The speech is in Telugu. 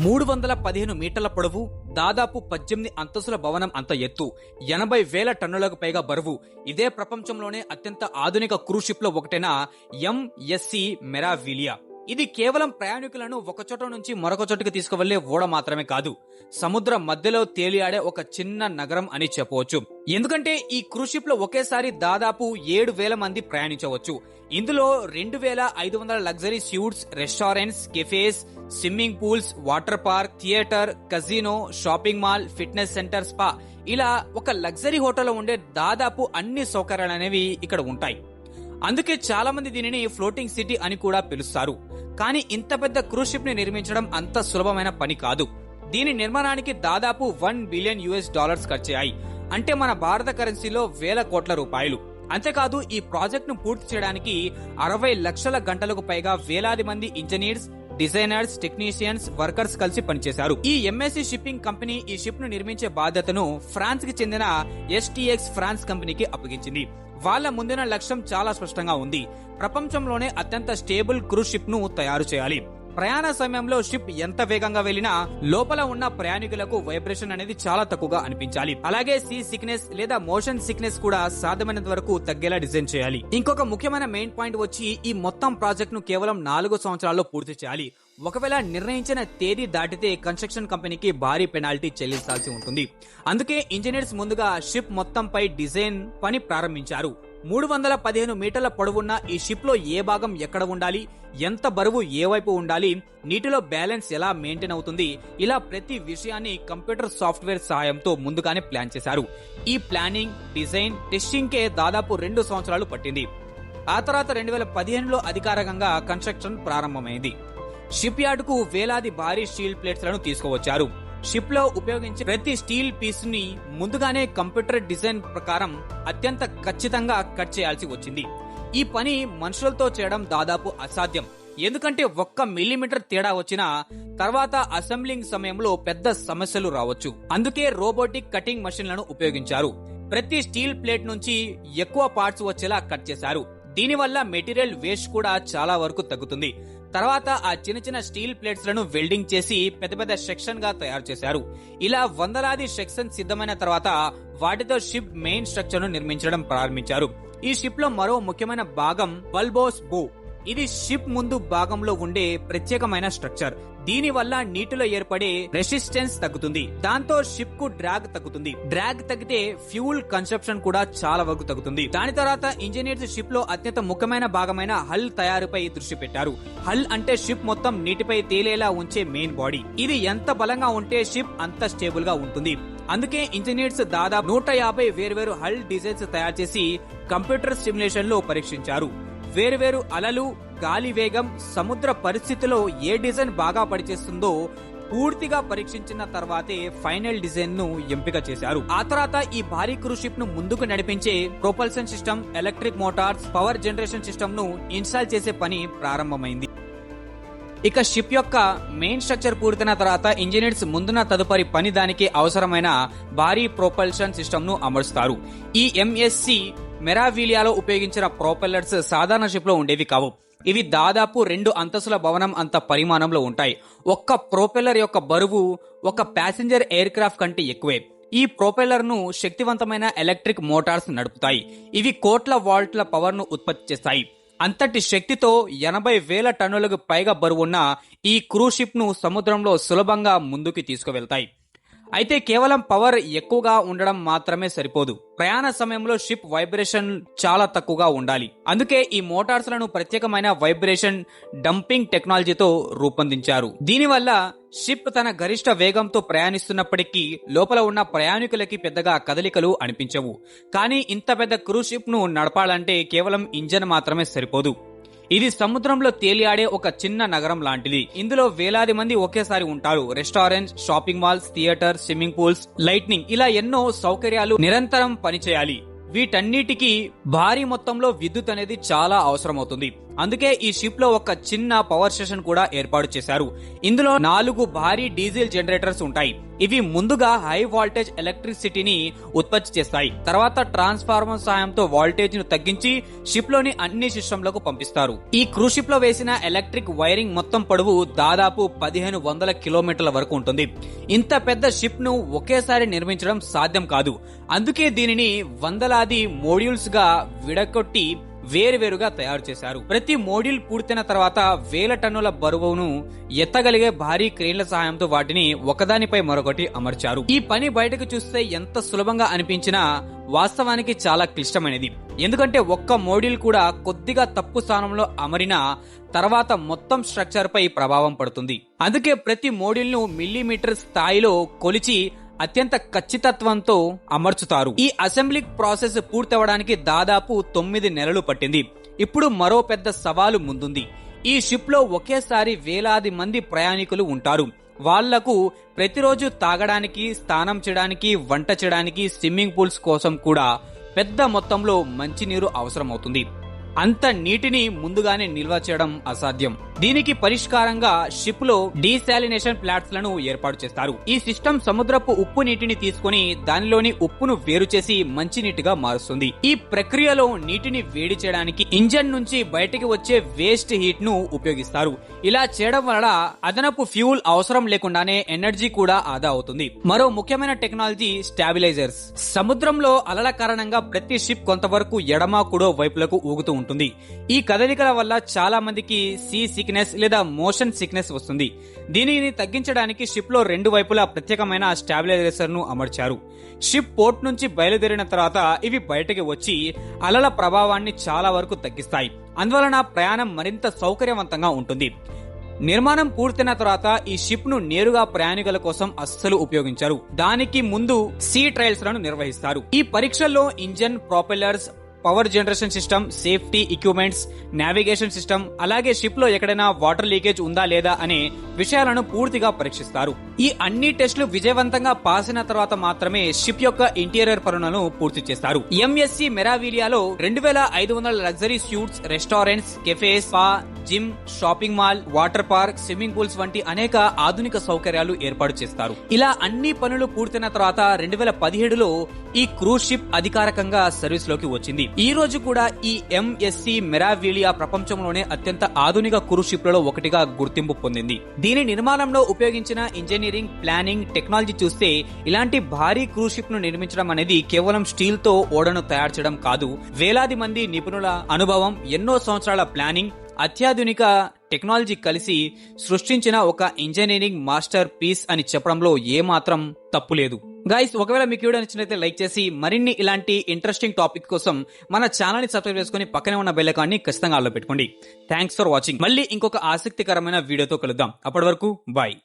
315 మీటర్ల పొడవు, దాదాపు 18 అంతస్తుల భవనం అంత ఎత్తు, 80,000 టన్నులకు పైగా బరువు. ఇదే ప్రపంచంలోనే అత్యంత ఆధునిక క్రూజ్ షిప్ లో ఒకటైన ఎంఎస్సి మెరావిలియా. ఇది కేవలం ప్రయాణికులను ఒక చోట నుంచి మరొక చోటుకి తీసుకువెళ్లే ఓడ మాత్రమే కాదు, సముద్రం మధ్యలో తేలియాడే ఒక చిన్న నగరం అని చెప్పవచ్చు. ఎందుకంటే ఈ క్రూజ్ షిప్ లో ఒకేసారి దాదాపు 7,000 మంది ప్రయాణించవచ్చు. ఇందులో 2,500 luxury suites, restaurants, cafes, swimming pools, water park, theatre, casino, shopping mall, fitness centre, spa, ఇలా ఒక లగ్జరీ హోటల్లో ఉండే దాదాపు అన్ని సౌకర్యాలు అనేవి ఇక్కడ ఉంటాయి. అందుకే చాలా మంది దీనిని ఫ్లోటింగ్ సిటీ అని కూడా పిలుస్తారు. కానీ ఇంత పెద్ద క్రూజ్ షిప్ ని నిర్మించడం అంత సులభమైన పని కాదు. దీని నిర్మాణానికి దాదాపు $1 బిలియన్ ఖర్చయ్యాయి. అంటే మన భారత కరెన్సీలో వేల కోట్ల రూపాయలు. అంతేకాదు ఈ ప్రాజెక్ట్ ను పూర్తి చేయడానికి 60 లక్షల గంటలకు పైగా వేలాది మంది ఇంజనీర్స్, డిజైనర్స్, టెక్నీషియన్స్, వర్కర్స్ కలిసి పనిచేశారు. ఈ ఎంఎస్సి షిప్పింగ్ కంపెనీ ఈ షిప్ ను నిర్మించే బాధ్యతను ఫ్రాన్స్ కి చెందిన ఎస్టీఎక్స్ ఫ్రాన్స్ కంపెనీకి అప్పగించింది. వాళ్ళ ముందున లక్ష్యం చాలా స్పష్టంగా ఉంది. ప్రపంచంలోనే అత్యంత స్టేబుల్ క్రూజ్ షిప్ ను తయారు చేయాలి. ప్రయాణ సమయంలో షిప్ ఎంత వేగంగా వెళ్లినా లోపల ఉన్న ప్రయాణికులకు వైబ్రేషన్ అనేది చాలా తక్కువగా అనిపించాలి. అలాగే సీ సిక్నెస్ లేదా మోషన్ సిక్నెస్ కూడా సాధ్యమైనంత వరకు తగ్గేలా డిజైన్ చేయాలి. ఇంకొక ముఖ్యమైన మెయిన్ పాయింట్ వచ్చి ఈ మొత్తం ప్రాజెక్ట్ ను కేవలం 4 సంవత్సరాల్లో పూర్తి చేయాలి. ఒకవేళ నిర్ణయించిన తేదీ దాటితే కన్స్ట్రక్షన్ కంపెనీకి భారీ పెనాల్టీ చెల్లించాల్సి ఉంటుంది. అందుకే ఇంజనీర్స్ ముందుగా షిప్ మొత్తంపై డిజైన్ పని ప్రారంభించారు. 315 మీటర్ల పొడవున్న ఈ షిప్ లో ఏ భాగం ఎక్కడ ఉండాలి, ఎంత బరువు ఏ వైపు ఉండాలి, నీటిలో బ్యాలెన్స్ ఎలా మెయింటైన్ అవుతుంది, ఇలా ప్రతి విషయాన్ని కంప్యూటర్ సాఫ్ట్వేర్ సహాయంతో ముందుగానే ప్లాన్ చేశారు. ఈ ప్లానింగ్, డిజైన్, టెస్టింగ్ కే దాదాపు 2 సంవత్సరాలు పట్టింది. ఆ తర్వాత 2015లో అధికారికంగా కన్స్ట్రక్షన్ ప్రారంభమైంది. షిప్ యార్డ్ కు వేలాది భారీ స్టీల్ ప్లేట్స్ లను తీసుకువచ్చారు. షిప్ లో ఉపయోగించే ప్రతి స్టీల్ పీస్ ని ముందుగానే కంప్యూటర్ డిజైన్ ప్రకారం అత్యంత ఖచ్చితంగా కట్ చేయాల్సి వచ్చింది. ఈ పని మనుషులతో చేయడం దాదాపు అసాధ్యం. ఎందుకంటే 1 మిల్లీమీటర్ తేడా వచ్చినా తర్వాత అసెంబ్లింగ్ సమయంలో పెద్ద సమస్యలు రావచ్చు. అందుకే రోబోటిక్ కటింగ్ మెషిన్లను ఉపయోగించారు. ప్రతి స్టీల్ ప్లేట్ నుంచి ఎక్కువ పార్ట్స్ వచ్చేలా కట్ చేశారు. దీనివల్ల మెటీరియల్ వేస్ట్ కూడా చాలా వరకు తగ్గుతుంది. తర్వాత ఆ చిన్న చిన్న స్టీల్ ప్లేట్స్ లను వెల్డింగ్ చేసి పెద్ద పెద్ద సెక్షన్ గా తయారు చేశారు. ఇలా వందలాది సెక్షన్ సిద్ధమైన తర్వాత వాటితో షిప్ మెయిన్ స్ట్రక్చర్ ను నిర్మించడం ప్రారంభించారు. ఈ షిప్ లో మరో ముఖ్యమైన భాగం బల్బోస్ బో. ఇది షిప్ ముందు భాగంలో ఉండే ప్రత్యేకమైన స్ట్రక్చర్. దీని వల్ల నీటిలో ఏర్పడే రెసిస్టెన్స్ తగ్గుతుంది. దాంతో షిప్ కు డ్రాగ్ తగ్గుతుంది. డ్రాగ్ తగ్గితే ఫ్యూల్ కన్సంప్షన్ కూడా చాలా వరకు తగ్గుతుంది. దాని తర్వాత ఇంజనీర్స్ షిప్ లో అత్యంత ముఖ్యమైన భాగమైన హల్ తయారీపై దృష్టి పెట్టారు. హల్ అంటే షిప్ మొత్తం నీటిపై తేలేలా ఉంచే మెయిన్ బాడీ. ఇది ఎంత బలంగా ఉంటే షిప్ అంత స్టేబుల్ గా ఉంటుంది. అందుకే ఇంజనీర్స్ దాదాపు 150 వేర్వేరు హల్ డిజైన్స్ తయారు చేసి కంప్యూటర్ సిమ్యులేషన్ లో పరీక్షించారు. వేరువేరు అలలు, గాలి వేగం, సముద్ర పరిస్థితిలో ఏ డిజైన్ బాగా పనిచేస్తుందో పూర్తిగా పరీక్షించిన తర్వాతే ఫైనల్ డిజైన్ ను ఎంపిక చేశారు. ఆ తర్వాత ఈ భారీ క్రూజ్ షిప్ ను ముందుకు నడిపించే propulsion system, electric Motors, power generation system ను ఇన్స్టాల్ చేసే పని ప్రారంభమైంది. ఇక షిప్ యొక్క మెయిన్ స్ట్రక్చర్ పూర్తయిన తర్వాత ఇంజనీర్స్ ముందున తదుపరి పని దానికి అవసరమైన భారీ ప్రొపల్షన్ సిస్టమ్ ను అమరుస్తారు. ఈ ఎంఎస్సి మెరావిలియాలో ఉపయోగించిన ప్రొపెల్లర్స్ సాధారణ షిప్ లో ఉండేవి కావు. ఇవి దాదాపు 2 అంతస్తుల భవనం అంత పరిమాణంలో ఉంటాయి. ఒక్క ప్రొపెల్లర్ యొక్క బరువు ఒక ప్యాసింజర్ ఎయిర్ క్రాఫ్ట్ కంటే ఎక్కువే. ఈ ప్రొపెల్లర్ ను శక్తివంతమైన ఎలక్ట్రిక్ మోటార్స్ నడుపుతాయి. ఇవి కోట్ల వాల్ట్ల పవర్ ను ఉత్పత్తి చేస్తాయి. అంతటి శక్తితో 80,000 టన్నులకు పైగా బరువున్న ఈ క్రూజ్ షిప్ ను సముద్రంలో సులభంగా ముందుకు తీసుకువెళ్తాయి. అయితే కేవలం పవర్ ఎక్కువగా ఉండడం మాత్రమే సరిపోదు. ప్రయాణ సమయంలో షిప్ వైబ్రేషన్ చాలా తక్కువగా ఉండాలి. అందుకే ఈ మోటార్స్ లను ప్రత్యేకమైన వైబ్రేషన్ డంపింగ్ టెక్నాలజీతో రూపొందించారు. దీనివల్ల షిప్ తన గరిష్ట వేగంతో ప్రయాణిస్తున్నప్పటికీ లోపల ఉన్న ప్రయాణికులకి పెద్దగా కదలికలు అనిపించవు. కానీ ఇంత పెద్ద క్రూజ్ షిప్ ను నడపాలంటే కేవలం ఇంజన్ మాత్రమే సరిపోదు. ఇది సముద్రంలో తేలియాడే ఒక చిన్న నగరం లాంటిది. ఇందులో వేలాది మంది ఒకేసారి ఉంటారు. Restaurants, shopping malls, theatre, swimming pools, lightning, ఇలా ఎన్నో సౌకర్యాలు నిరంతరం పనిచేయాలి. వీటన్నిటికీ భారీ మొత్తంలో విద్యుత్ అనేది చాలా అవసరం అవుతుంది. అందుకే ఈ షిప్ లో ఒక చిన్న పవర్ స్టేషన్ కూడా ఏర్పాటు చేశారు. ఇందులో 4 భారీ డీజిల్ జనరేటర్స్ ఉంటాయి. ఇవి ముందుగా హై వోల్టేజ్ ఎలక్ట్రిసిటీని ఉత్పత్తి చేస్తాయి. తర్వాత ట్రాన్స్ఫార్మర్ సాయంతో వోల్టేజ్ ను తగ్గించి షిప్ లోని అన్ని సిస్టంలకు పంపిస్తారు. ఈ క్రూజ్ షిప్ లో వేసిన ఎలక్ట్రిక్ వైరింగ్ మొత్తం పొడవు దాదాపు 1500 కిలోమీటర్ల వరకు ఉంటుంది. ఇంత పెద్ద షిప్ ను ఒకేసారి నిర్మించడం సాధ్యం కాదు. అందుకే దీనిని వందలాది మోడ్యూల్స్ గా విడగొట్టి వేరువేరుగా తయారు చేశారు. ప్రతి మోడ్యూల్ పూర్తయిన తర్వాత 1000 టన్నుల బరువును ఎత్తగలిగే భారీ క్రేన్ల సహాయంతో వాటిని ఒకదానిపై మరొకటి అమర్చారు. ఈ పని బయటకు చూస్తే ఎంత సులభంగా అనిపించినా వాస్తవానికి చాలా క్లిష్టమైనది. ఎందుకంటే ఒక్క మోడ్యూల్ కూడా కొద్దిగా తప్పు స్థానంలో అమరినా తర్వాత మొత్తం స్ట్రక్చర్ పై ప్రభావం పడుతుంది. అందుకే ప్రతి మోడ్యూల్ ను మిల్లీమీటర్ స్థాయిలో కొలిచి అత్యంత ఖచ్చితత్వంతో అమర్చుతారు. ఈ అసెంబ్లీ ప్రాసెస్ పూర్తవడానికి దాదాపు 9 నెలలు పట్టింది. ఇప్పుడు మరో పెద్ద సవాలు ముందుంది. ఈ షిప్ లో ఒకేసారి వేలాది మంది ప్రయాణికులు ఉంటారు. వాళ్లకు ప్రతిరోజు తాగడానికి, స్నానం చేయడానికి, వంట చేయడానికి, స్విమ్మింగ్ పూల్స్ కోసం కూడా పెద్ద మొత్తంలో మంచినీరు అవసరం అవుతుంది. అంత నీటిని ముందుగానే నిల్వ చేయడం అసాధ్యం. దీనికి పరిష్కారంగా షిప్ లో డీసాలినేషన్ ప్లాంట్స్ లను ఏర్పాటు చేస్తారు. ఈ సిస్టమ్ సముద్రపు ఉప్పు నీటిని తీసుకుని దానిలోని ఉప్పును వేరు చేసి మంచినీటిగా మారుస్తుంది. ఈ ప్రక్రియలో నీటిని వేడి చేయడానికి ఇంజన్ నుంచి బయటికి వచ్చే వేస్ట్ హీట్ ను ఉపయోగిస్తారు. ఇలా చేయడం వల్ల అదనపు ఫ్యూల్ అవసరం లేకుండానే ఎనర్జీ కూడా ఆదా అవుతుంది. మరో ముఖ్యమైన టెక్నాలజీ స్టాబిలైజర్స్. సముద్రంలో అలల కారణంగా ప్రతి షిప్ కొంతవరకు ఎడమ కుడో వైపులకు ఊగుతూ ఉంటుంది. ఈ కదలికల వల్ల చాలా మందికి సీ సిక్నెస్ లేదా మోషన్ సిక్నెస్ వస్తుంది. దీనిని తగ్గించడానికి షిప్ లో 2 వైపులా ప్రత్యేకమైన స్టాబిలైజర్స్ ను అమర్చారు. షిప్ పోర్ట్ నుంచి బయలుదేరిన తర్వాత ఇవి బయటకి వచ్చి అలల ప్రభావాన్ని చాలా వరకు తగ్గిస్తాయి. అందువలన ప్రయాణం మరింత సౌకర్యవంతంగా ఉంటుంది. నిర్మాణం పూర్తయిన తర్వాత ఈ షిప్ ను నేరుగా ప్రయాణికుల కోసం అస్సలు ఉపయోగించారు. దానికి ముందు సీ ట్రయల్స్ లను నిర్వహిస్తారు. ఈ పరీక్షల్లో engine, propellers, power generation system, safety equipments, navigation system, అలాగే షిప్ లో ఎక్కడైనా వాటర్ లీకేజ్ ఉందా లేదా అనే విషయాలను పూర్తిగా పరీక్షిస్తారు. ఈ అన్ని టెస్టులు విజయవంతంగా పాస్ అయిన తర్వాత మాత్రమే షిప్ యొక్క ఇంటీరియర్ పనులను పూర్తి చేస్తారు. ఎంఎస్సి మెరావిలియాలో 2500 luxury suites, restaurants, cafes, spa, gym, shopping mall, water park, swimming pools వంటి అనేక ఆధునిక సౌకర్యాలు ఏర్పాటు చేస్తారు. ఇలా అన్ని పనులు పూర్తయిన తర్వాత 2017లో ఈ క్రూజ్ షిప్ అధికారికంగా సర్వీస్ లోకి వచ్చింది. ఈ రోజు కూడా ఈ ఎంఎస్సి మెరావిలియా ప్రపంచంలోనే అత్యంత ఆధునిక క్రూజ్ షిప్ లలో ఒకటిగా గుర్తింపు పొందింది. దీని నిర్మాణంలో ఉపయోగించిన ఇంజనీరింగ్, ప్లానింగ్, టెక్నాలజీ చూస్తే ఇలాంటి భారీ క్రూజ్ షిప్ ను నిర్మించడం అనేది కేవలం స్టీల్ తో ఓడను తయారు చేయడం కాదు, వేలాది మంది నిపుణుల అనుభవం, ఎన్నో సంవత్సరాల ప్లానింగ్, అత్యాధునిక టెక్నాలజీ కలిసి సృష్టించిన ఒక ఇంజనీరింగ్ మాస్టర్ పీస్ అని చెప్పడంలో ఏమాత్రం తప్పు లేదు. గైస్, ఒకవేళ మీకు వీడియో నచ్చినట్లయితే లైక్ చేసి మరిన్ని ఇలాంటి ఇంట్రెస్టింగ్ టాపిక్ కోసం మన ఛానల్ ని సబ్స్క్రైబ్ చేసుకుని పక్కనే ఉన్న బెల్ ఐకాన్ ని ఖచ్చితంగా ఆన్లో పెట్టుకోండి. Thanks for watching. మళ్ళీ ఇంకొక ఆసక్తికరమైన వీడియోతో కలుద్దాం. అప్పటి వరకు బాయ్.